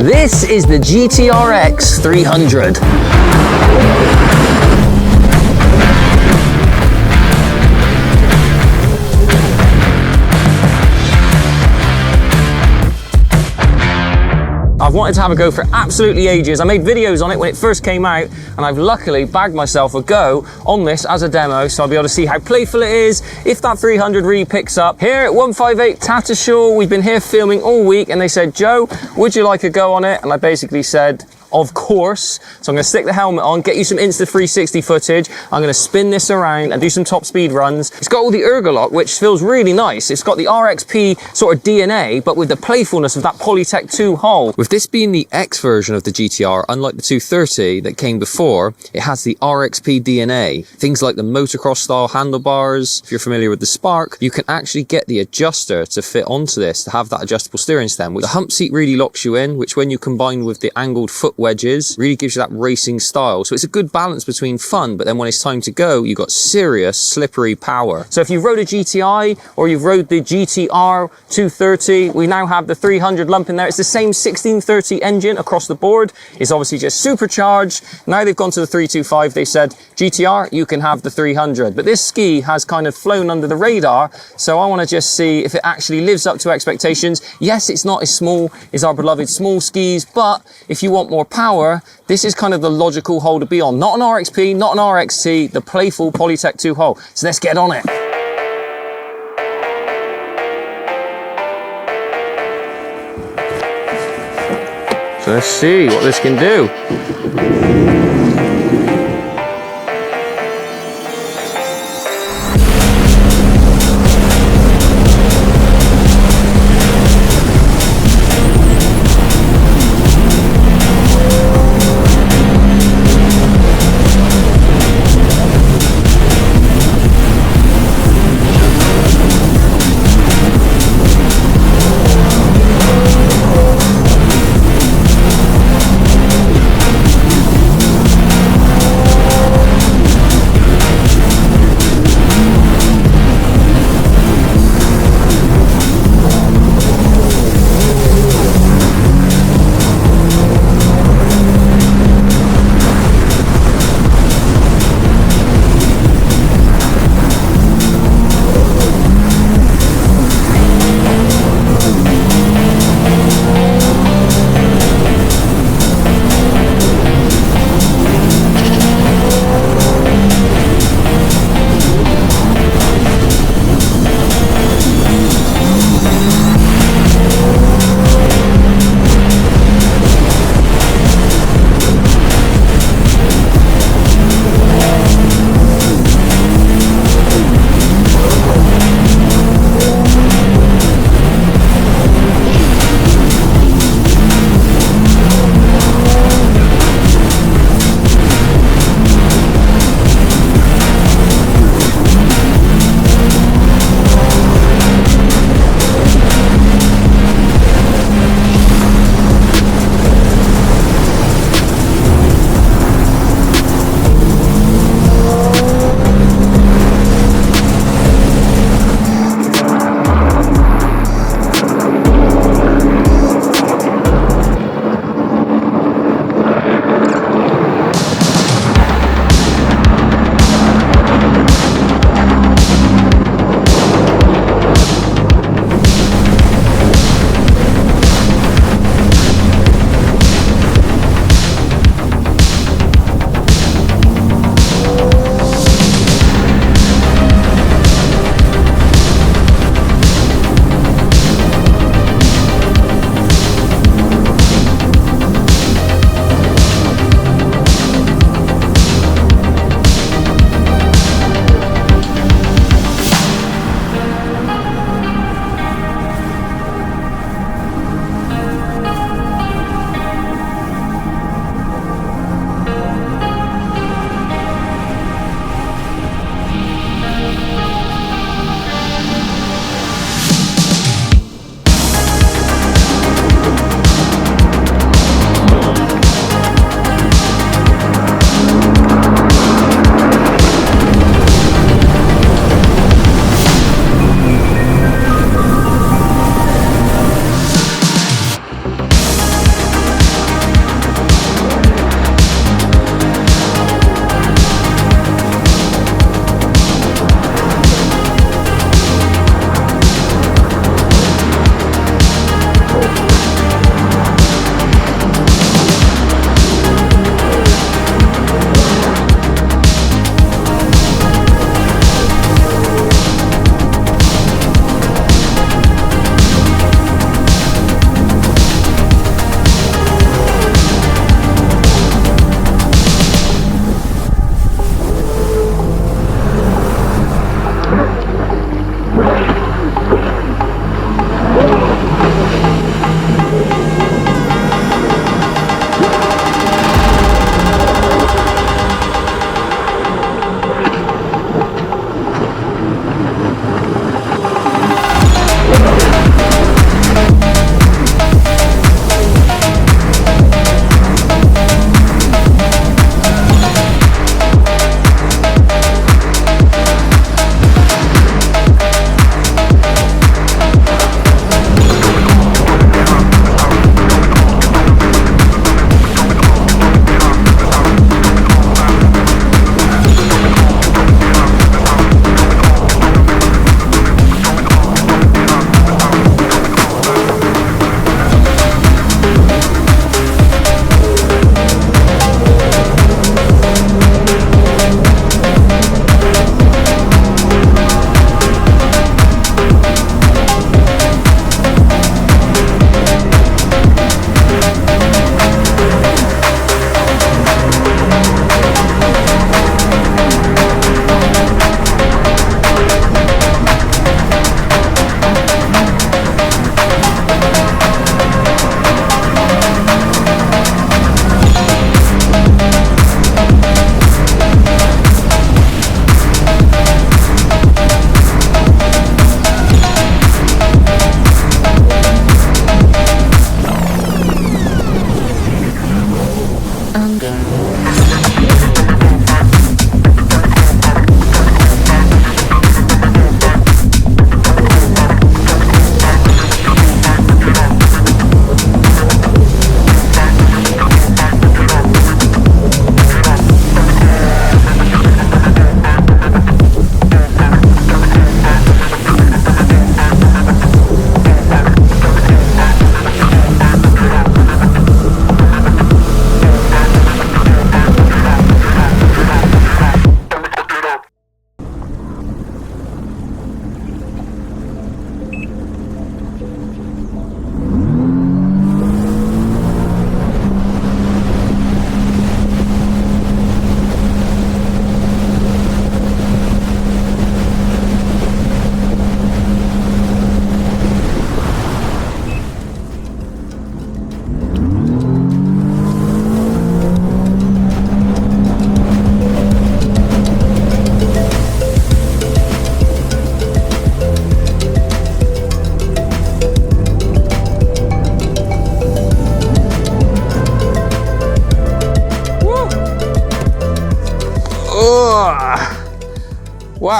This is the GTR-X 300. I've wanted to have a go for absolutely ages. I made videos on it when it first came out, and I've luckily bagged myself a go on this as a demo, so I'll be able to see how playful it is, if that 300 really picks up. Here at 158 Tattershall, we've been here filming all week, and they said, Joe, would you like a go on it? And I basically said, of course. So I'm going to stick the helmet on, get you some Insta 360 footage. I'm going to spin this around and do some top speed runs. It's got all the ergolock, which feels really nice. It's got the RXP sort of DNA, but with the playfulness of that Polytec 2 hull. With this being the X version of the GTR, unlike the 230 that came before, it has the RXP DNA. Things like the motocross style handlebars. If you're familiar with the Spark, you can actually get the adjuster to fit onto this, to have that adjustable steering stem. The hump seat really locks you in, which when you combine with the angled foot wedges really gives you that racing style. So it's a good balance between fun, but then when it's time to go, you've got serious slippery power. So if you've rode a GTI or you've rode the GTR 230, we now have the 300 lump in there. It's the same 1630 engine across the board. It's obviously just supercharged. Now they've gone to the 325. They said, GTR, you can have the 300. But this ski has kind of flown under the radar, so I want to just see if it actually lives up to expectations. Yes, it's not as small as our beloved small skis, but if you want more power, this is kind of the logical hull to be on. Not an RXP, not an RXT, the playful Polytec 2 hull. So let's get on it. So let's see what this can do.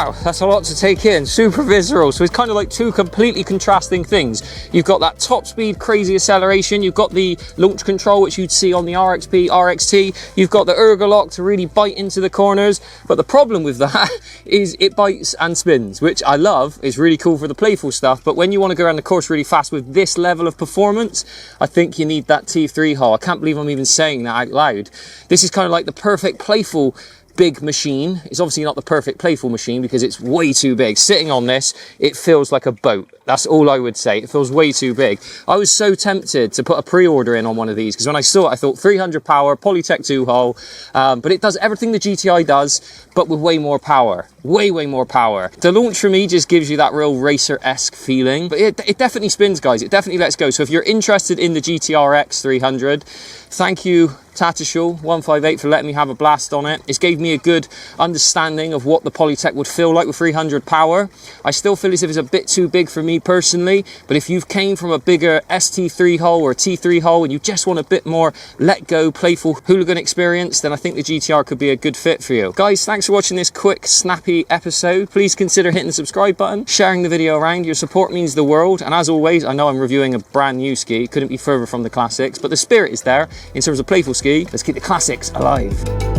Wow, that's a lot to take in. Super visceral. So it's kind of like two completely contrasting things. You've got that top speed, crazy acceleration. You've got the launch control, which you'd see on the RXP, RXT. You've got the ergolock to really bite into the corners. But the problem with that is it bites and spins, which I love. It's really cool for the playful stuff. But when you want to go around the course really fast with this level of performance, I think you need that T3 hull. I can't believe I'm even saying that out loud. This is kind of like the perfect playful big machine. It's obviously not the perfect playful machine because it's way too big. Sitting on this, it feels like a boat. That's all I would say. It feels way too big. I was so tempted to put a pre-order in on one of these because when I saw it, I thought 300 power, Polytec 2 hull, but it does everything the GTI does, but with way more power. Way more power. The launch for me just gives you that real racer-esque feeling, but it definitely spins, guys. It definitely lets go. So if you're interested in the GTR-X 300, thank you, Tatashul 158, for letting me have a blast on it. It's gave me a good understanding of what the Polytec would feel like with 300 power. I still feel as if it's a bit too big for me personally, but if you've came from a bigger ST3 hull or a T3 hull and you just want a bit more let go, playful hooligan experience, then I think the GTR could be a good fit for you. Guys, thanks for watching this quick, snappy episode. Please consider hitting the subscribe button, sharing the video around. Your support means the world, and as always, I know I'm reviewing a brand new ski. Couldn't be further from the classics, but the spirit is there in terms of playful ski. Let's keep the classics alive.